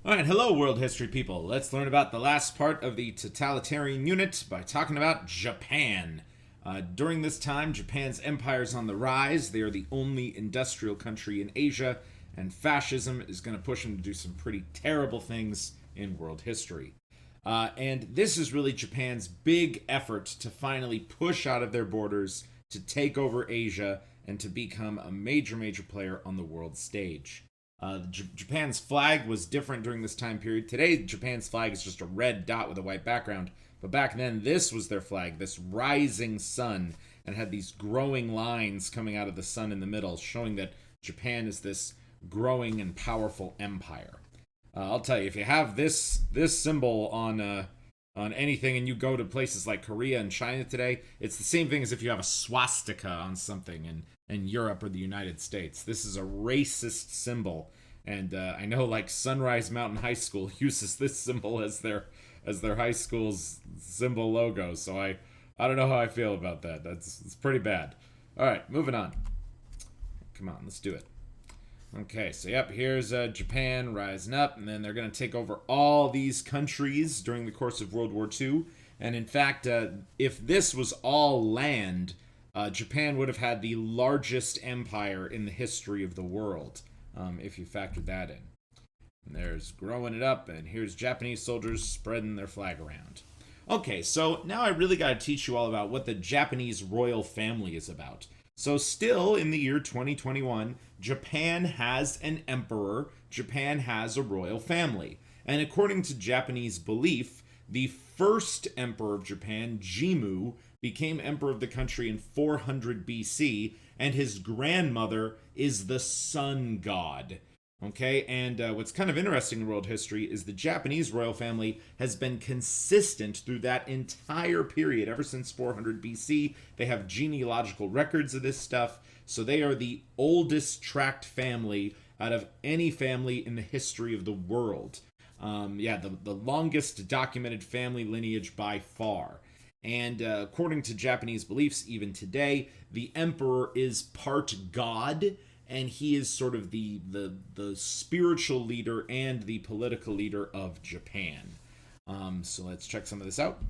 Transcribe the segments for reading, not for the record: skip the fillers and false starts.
All right, hello, world history people. Let's learn about the last part of the totalitarian unit by talking about Japan. During this time, Japan's empire is on the rise. They are the only industrial country in Asia, and fascism is going to push them to do some pretty terrible things in world history. And this is really Japan's big effort to finally push out of their borders, to take over Asia, and to become a major player on the world stage. Japan's flag was different during this time period. Today, Japan's flag is just a red dot with a white background. But back then, this was their flag, this rising sun, and had these growing lines coming out of the sun in the middle, showing that Japan is this growing and powerful empire. I'll tell you, if you have this symbol on anything, and you go to places like Korea and China today, it's the same thing as if you have a swastika on something in Europe or the United States. This is a racist symbol, and I know like Sunrise Mountain High School uses this symbol as their high school's symbol logo. So I don't know how I feel about that. It's pretty bad. All right, moving on. Come on, let's do it. Okay, so yep, here's Japan rising up, and then they're going to take over all these countries during the course of World War II. And in fact, if this was all land, Japan would have had the largest empire in the history of the world, if you factored that in. And there's growing it up, and here's Japanese soldiers spreading their flag around. Okay, so now I really got to teach you all about what the Japanese royal family is about. So still in the year 2021, Japan has an emperor, Japan has a royal family. And according to Japanese belief, the first emperor of Japan, Jimmu, became emperor of the country in 400 BC, and his grandmother is the sun god. Okay, and what's kind of interesting in world history is the Japanese royal family has been consistent through that entire period, ever since 400 BC. They have genealogical records of this stuff, so they are the oldest tracked family out of any family in the history of the world. The longest documented family lineage by far. And according to Japanese beliefs, even today, the emperor is part god, and he is sort of the spiritual leader and the political leader of Japan. So let's check some of this out.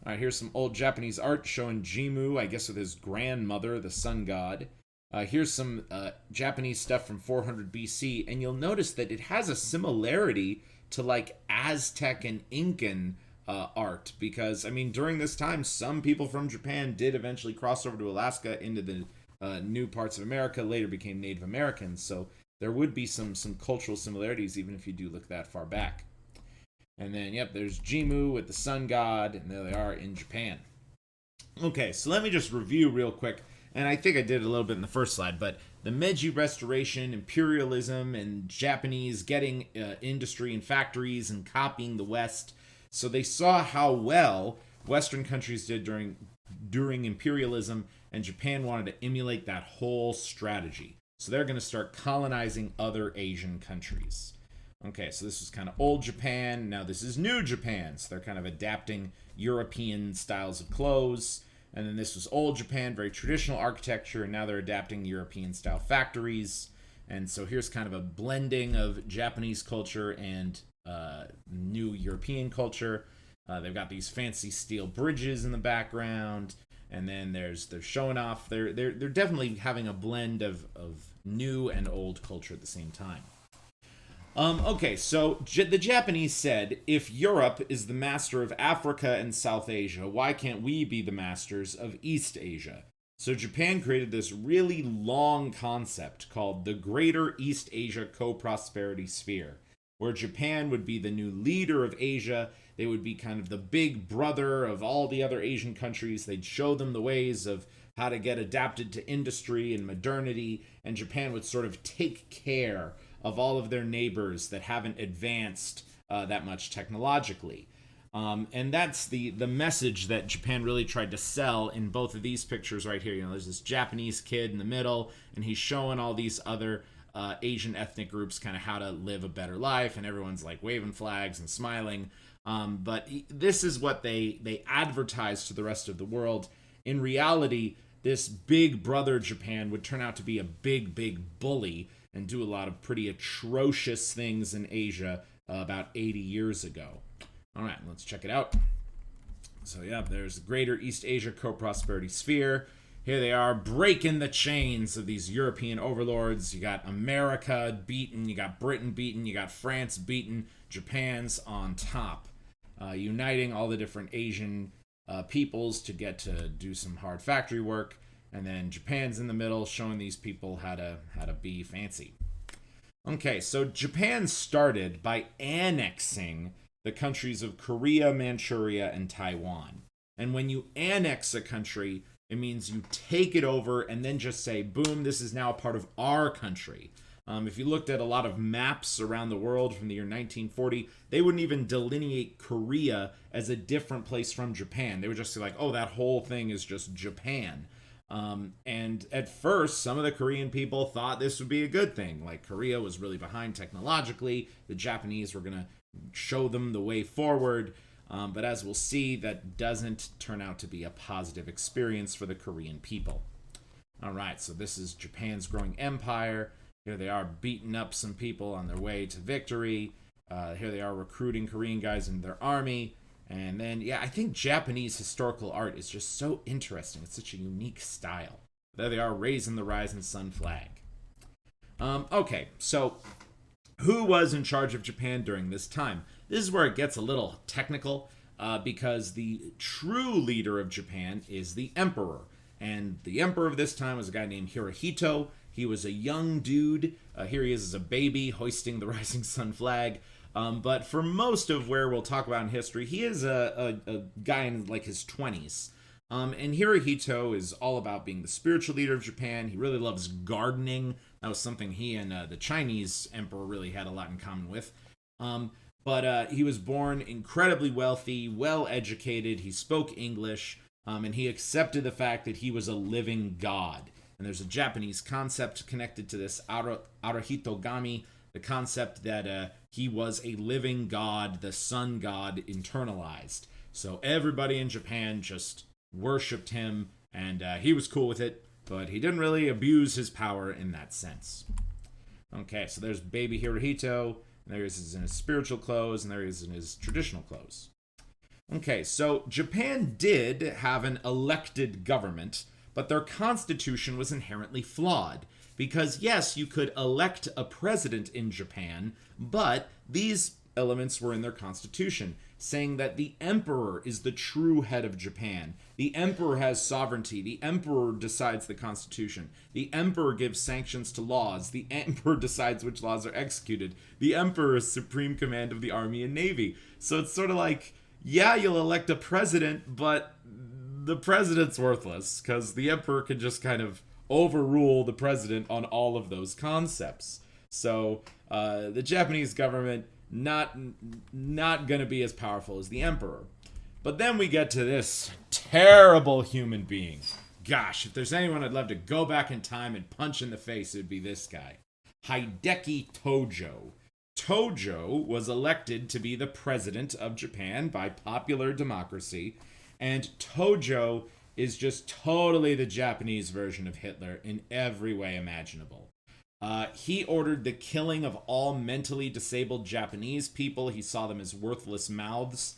All right, here's some old Japanese art showing Jimmu, I guess with his grandmother, the sun god. Here's some Japanese stuff from 400 BC, and you'll notice that it has a similarity to like Aztec and Incan art, because I mean during this time some people from Japan did eventually cross over to Alaska into the new parts of America, later became Native Americans, so there would be some cultural similarities even if you do look that far back. And then yep, there's Jimmu with the sun god, and there they are in Japan. Okay, so let me just review real quick, and I think I did a little bit in the first slide, but the Meiji Restoration, imperialism, and Japanese getting industry and factories and copying the West. So they saw how well Western countries did during imperialism, and Japan wanted to emulate that whole strategy. So they're going to start colonizing other Asian countries. Okay, so this was kind of old Japan. Now this is new Japan. So they're kind of adapting European styles of clothes. And then this was old Japan, very traditional architecture. And now they're adapting European style factories. And so here's kind of a blending of Japanese culture and new European culture. They've got these fancy steel bridges in the background. And then they're showing off. They're definitely having a blend of new and old culture at the same time. Okay, so the Japanese said, if Europe is the master of Africa and South Asia, why can't we be the masters of East Asia? So Japan created this really long concept called the Greater East Asia Co-Prosperity Sphere, where Japan would be the new leader of Asia. They would be kind of the big brother of all the other Asian countries. They'd show them the ways of how to get adapted to industry and modernity, and Japan would sort of take care of all of their neighbors that haven't advanced that much technologically. And that's the message that Japan really tried to sell in both of these pictures right here. You know, there's this Japanese kid in the middle, and he's showing all these other Asian ethnic groups kind of how to live a better life, and everyone's like waving flags and smiling. But this is what they advertise to the rest of the world. In reality, this big brother Japan would turn out to be a big bully and do a lot of pretty atrocious things in Asia about 80 years ago. All right, let's check it out. So yeah, there's the Greater East Asia Co-Prosperity Sphere. Here they are breaking the chains of these European overlords. You got America beaten, you got Britain beaten, you got France beaten, Japan's on top. Uniting all the different Asian peoples to get to do some hard factory work. And then Japan's in the middle, showing these people how to be fancy. Okay, so Japan started by annexing the countries of Korea, Manchuria, and Taiwan. And when you annex a country, it means you take it over and then just say, boom, this is now a part of our country. If you looked at a lot of maps around the world from the year 1940, they wouldn't even delineate Korea as a different place from Japan. They would just say like, oh, that whole thing is just Japan. And at first, some of the Korean people thought this would be a good thing. Like, Korea was really behind technologically. The Japanese were going to show them the way forward. But as we'll see, that doesn't turn out to be a positive experience for the Korean people. All right, so this is Japan's growing empire. Here they are beating up some people on their way to victory. Here they are recruiting Korean guys into their army. And then, yeah, I think Japanese historical art is just so interesting. It's such a unique style. There they are, raising the rising sun flag. Okay, so who was in charge of Japan during this time? This is where it gets a little technical, because the true leader of Japan is the emperor. And the emperor of this time was a guy named Hirohito. He was a young dude. Here he is as a baby, hoisting the rising sun flag. But for most of where we'll talk about in history, he is a guy in like his 20s. And Hirohito is all about being the spiritual leader of Japan. He really loves gardening. That was something he and the Chinese emperor really had a lot in common with. But he was born incredibly wealthy, well-educated. He spoke English, and he accepted the fact that he was a living god. And there's a Japanese concept connected to this, Arahitogami, the concept that he was a living god, the sun god internalized. So everybody in Japan just worshipped him, and he was cool with it, but he didn't really abuse his power in that sense. Okay, so there's baby Hirohito, and there he is in his spiritual clothes, and there he is in his traditional clothes. Okay, so Japan did have an elected government, but their constitution was inherently flawed. Because yes, you could elect a president in Japan, but these elements were in their constitution, saying that the emperor is the true head of Japan. The emperor has sovereignty. The emperor decides the constitution. The emperor gives sanctions to laws. The emperor decides which laws are executed. The emperor is supreme command of the army and navy. So it's sort of like, yeah, you'll elect a president, but the president's worthless because the emperor can just kind of overrule the president on all of those concepts. So the Japanese government not going to be as powerful as the emperor. But then we get to this terrible human being. Gosh, if there's anyone I'd love to go back in time and punch in the face, it would be this guy. Hideki Tojo. Tojo was elected to be the president of Japan by popular democracy, and Tojo is just totally the Japanese version of Hitler in every way imaginable. He ordered the killing of all mentally disabled Japanese people. He saw them as worthless mouths.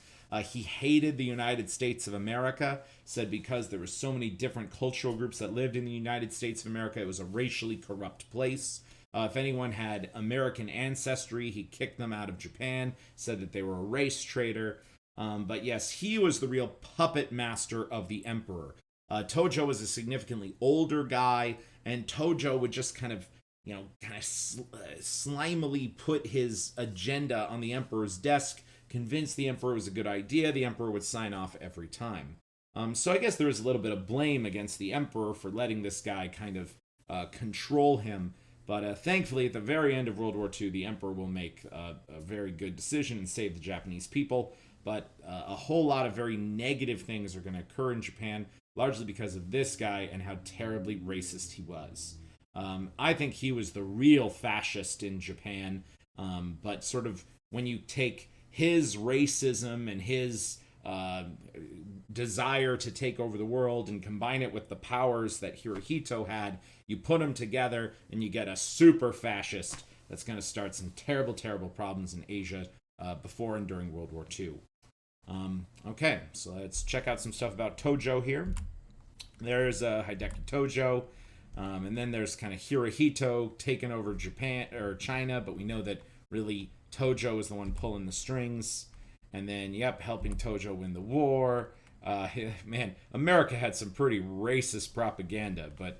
He hated the United States of America, said because there were so many different cultural groups that lived in the United States of America, it was a racially corrupt place. If anyone had American ancestry, he kicked them out of Japan, said that they were a race traitor. But yes, he was the real puppet master of the emperor. Tojo was a significantly older guy, and Tojo would just kind of slimily put his agenda on the emperor's desk, convince the emperor it was a good idea. The emperor would sign off every time. So I guess there was a little bit of blame against the emperor for letting this guy kind of control him. But thankfully, at the very end of World War II, the emperor will make a very good decision and save the Japanese people. But a whole lot of very negative things are going to occur in Japan, largely because of this guy and how terribly racist he was. I think he was the real fascist in Japan, but sort of when you take his racism and his desire to take over the world and combine it with the powers that Hirohito had, You put them together and you get a super fascist that's going to start some terrible, terrible problems in Asia before and during World War II. Okay, so let's check out some stuff about Tojo here. There's Hideki Tojo, and then there's kind of Hirohito taking over Japan or China, but we know that really Tojo is the one pulling the strings. And then, helping Tojo win the war. Man, America had some pretty racist propaganda, but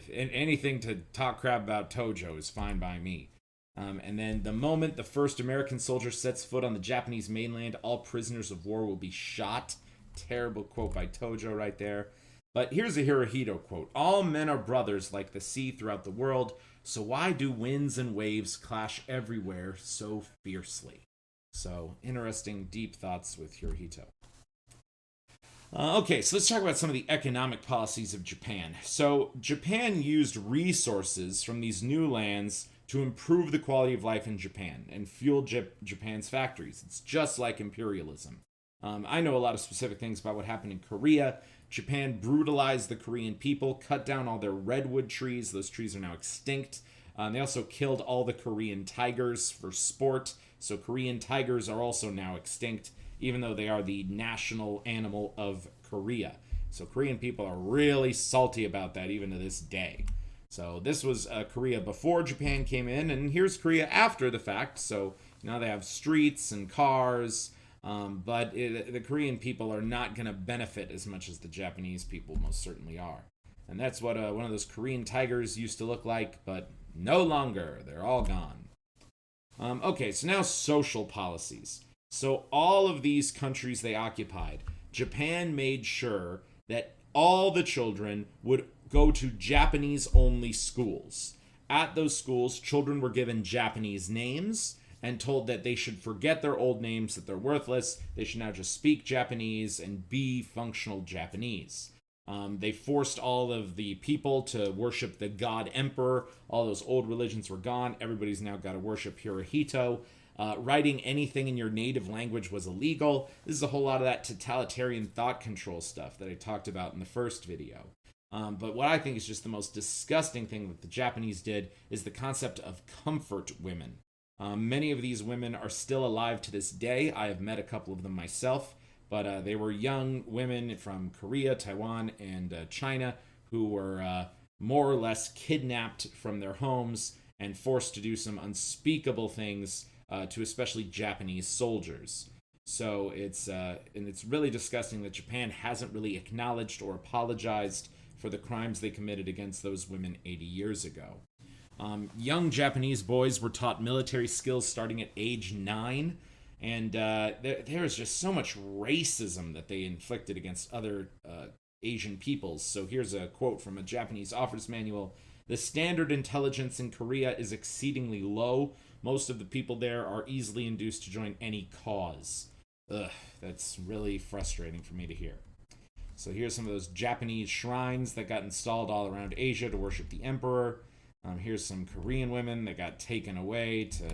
anything to talk crap about Tojo is fine by me. And then the moment the first American soldier sets foot on the Japanese mainland, all prisoners of war will be shot. Terrible quote by Tojo right there. But here's a Hirohito quote. All men are brothers like the sea throughout the world, so why do winds and waves clash everywhere so fiercely? So, interesting, deep thoughts with Hirohito. Okay, so let's talk about some of the economic policies of Japan. So, Japan used resources from these new lands to improve the quality of life in Japan and fuel Japan's factories. It's just like imperialism. I know a lot of specific things about what happened in Korea. Japan brutalized the Korean people, cut down all their redwood trees. Those trees are now extinct. They also killed all the Korean tigers for sport. So Korean tigers are also now extinct, even though they are the national animal of Korea. So Korean people are really salty about that even to this day. So this was Korea before Japan came in, and here's Korea after the fact. So now they have streets and cars, but the Korean people are not going to benefit as much as the Japanese people most certainly are. And that's what one of those Korean tigers used to look like, but no longer. They're all gone. Okay, so now social policies. So all of these countries they occupied, Japan made sure that all the children would go to Japanese-only schools. At those schools, children were given Japanese names and told that they should forget their old names, that they're worthless. They should now just speak Japanese and be functional Japanese. They forced all of the people to worship the god emperor. All those old religions were gone. Everybody's now got to worship Hirohito. Writing anything in your native language was illegal. This is a whole lot of that totalitarian thought control stuff that I talked about in the first video. But what I think is just the most disgusting thing that the Japanese did is the concept of comfort women. Many of these women are still alive to this day. I have met a couple of them myself. But they were young women from Korea, Taiwan, and China who were more or less kidnapped from their homes and forced to do some unspeakable things to especially Japanese soldiers. So it's really disgusting that Japan hasn't really acknowledged or apologized for the crimes they committed against those women 80 years ago. Young Japanese boys were taught military skills starting at age 9. And there is just so much racism that they inflicted against other Asian peoples. So here's a quote from a Japanese officer's manual. The standard intelligence in Korea is exceedingly low. Most of the people there are easily induced to join any cause. Ugh, that's really frustrating for me to hear. So here's some of those Japanese shrines that got installed all around Asia to worship the emperor. Here's some Korean women that got taken away to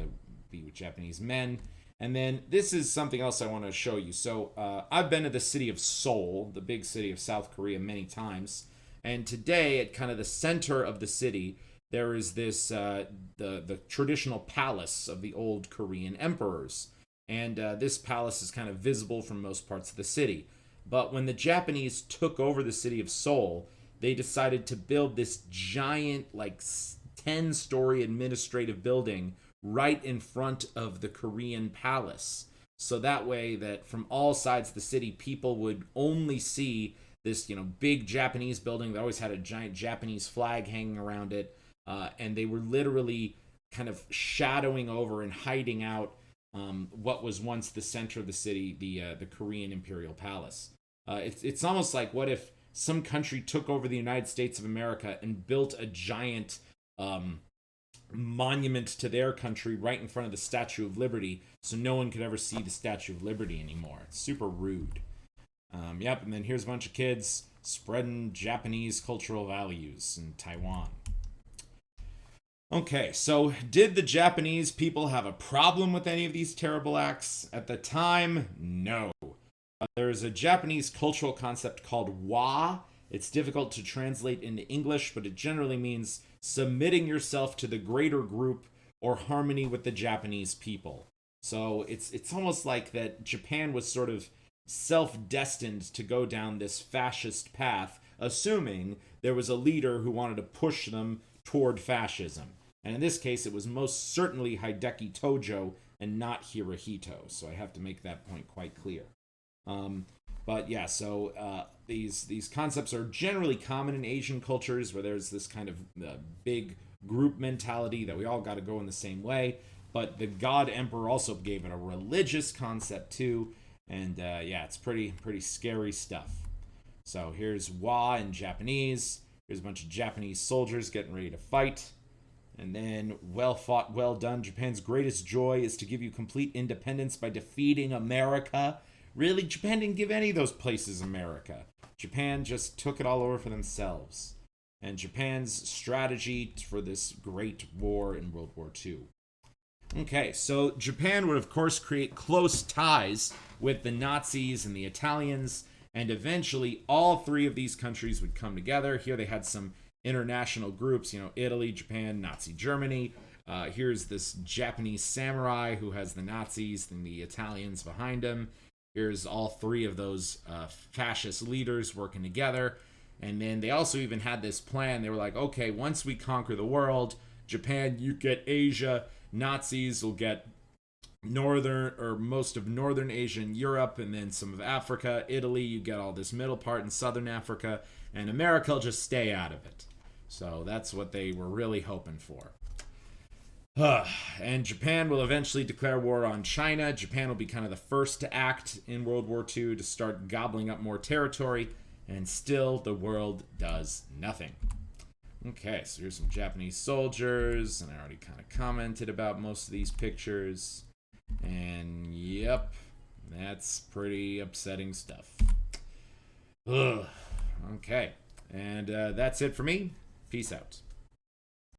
be with Japanese men. And then this is something else I want to show you. So I've been to the city of Seoul, the big city of South Korea, many times. And today, at kind of the center of the city, there is this the traditional palace of the old Korean emperors. And this palace is kind of visible from most parts of the city. But when the Japanese took over the city of Seoul, they decided to build this giant, like 10-story administrative building right in front of the Korean palace. So that way that from all sides of the city, people would only see this, big Japanese building that always had a giant Japanese flag hanging around it. And they were literally kind of shadowing over and hiding out what was once the center of the city, the Korean Imperial Palace. It's almost like, what if some country took over the United States of America and built a giant monument to their country right in front of the Statue of Liberty, so no one could ever see the Statue of Liberty anymore. It's super rude. And then here's a bunch of kids spreading Japanese cultural values in Taiwan. Okay, so did the Japanese people have a problem with any of these terrible acts? At the time, no. There's a Japanese cultural concept called wa, It's difficult to translate into English, but it generally means submitting yourself to the greater group or harmony with the Japanese people. So it's almost like that Japan was sort of self-destined to go down this fascist path, assuming there was a leader who wanted to push them toward fascism. And in this case, it was most certainly Hideki Tojo and not Hirohito. So I have to make that point quite clear. But yeah, so these concepts are generally common in Asian cultures, where there's this kind of big group mentality that we all got to go in the same way. But the God Emperor also gave it a religious concept too, and yeah, it's pretty scary stuff. So here's Wa in Japanese. Here's a bunch of Japanese soldiers getting ready to fight. And then, well fought, well done. Japan's greatest joy is to give you complete independence by defeating America. Really, Japan didn't give any of those places America. Japan just took it all over for themselves. And Japan's strategy for this great war in World War II. Okay, so Japan would, of course, create close ties with the Nazis and the Italians, and eventually all three of these countries would come together. Here they had some international groups, Italy, Japan, Nazi Germany. Here's this Japanese samurai who has the Nazis and the Italians behind him. Here's all three of those fascist leaders working together. And then they also even had this plan. They were like, okay, once we conquer the world, Japan, you get Asia. Nazis will get northern or most of northern Asia and Europe, and then some of Africa. Italy, you get all this middle part in southern Africa, and America will just stay out of it. So that's what they were really hoping for. And Japan will eventually declare war on China. Japan will be kind of the first to act in World War II to start gobbling up more territory, and still the world does nothing. Okay, so here's some Japanese soldiers, and I already kind of commented about most of these pictures. And yep, that's pretty upsetting stuff. Ugh. Okay, and that's it for me. Peace out.